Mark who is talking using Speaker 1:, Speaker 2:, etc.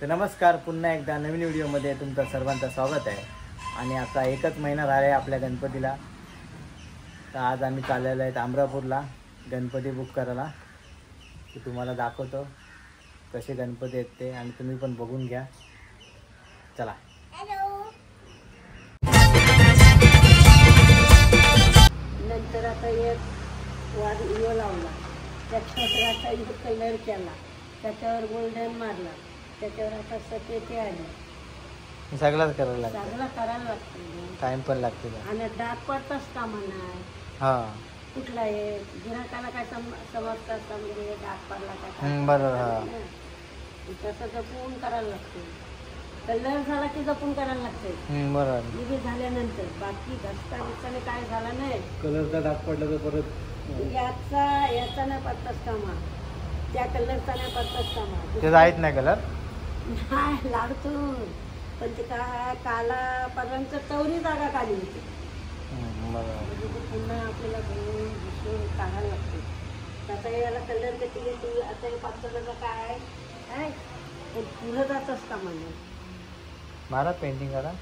Speaker 1: तर नमस्कार, पुन्हा एकदा नवीन व्हिडिओमध्ये तुमचं सर्वांचं स्वागत आहे. आणि आता एकच महिना राहिला आहे आपल्या गणपतीला. तर आज आम्ही चाललेलो आहे अमरापूरला गणपती बुक करायला. तर तुम्हाला दाखवतो कसे गणपती आहेत ते, आणि तुम्ही पण बघून घ्या. चला.
Speaker 2: नंतर आता एक वाद लावला, त्याच्यावर आता एक कलर केला, त्याच्यावर गोल्डन मारला, त्याच्यावर आता सफेदी आली.
Speaker 1: सगळंच करायला लागतं,
Speaker 2: सगळं करायला लागतं,
Speaker 1: टाइम पण लागते.
Speaker 2: आणि डाग पडताच कामा नाही.
Speaker 1: हां,
Speaker 2: कुठला आहे गिराकाला काय समजतात का, म्हणजे डाग पडला काय.
Speaker 1: बरोबर. हां,
Speaker 2: तसं जपून करायला लागतं. कलर झाला की जपून करायला लागते.
Speaker 1: बरोबर.
Speaker 2: निघे झाल्यानंतर बाकी घसता बिसताने काय झाला नाही.
Speaker 1: कलरचा डाग पडला तर परत
Speaker 2: याचा नाही पडताच कामा, त्या कलरचा नाही पडताच कामा.
Speaker 1: ते जायच नाही कलर
Speaker 2: नाही लाडतो, पण ते काय कालापर्यंत तेवढी जागा काढली होती. म्हणजे ते पुन्हा आपल्याला घेऊन घुसून काढायला लागते. आता याला कलर कधी घेते, आता हे पाचचं काय आहे पण पुढं जातच कामा नाही.
Speaker 1: मारा पेंटिंग करा.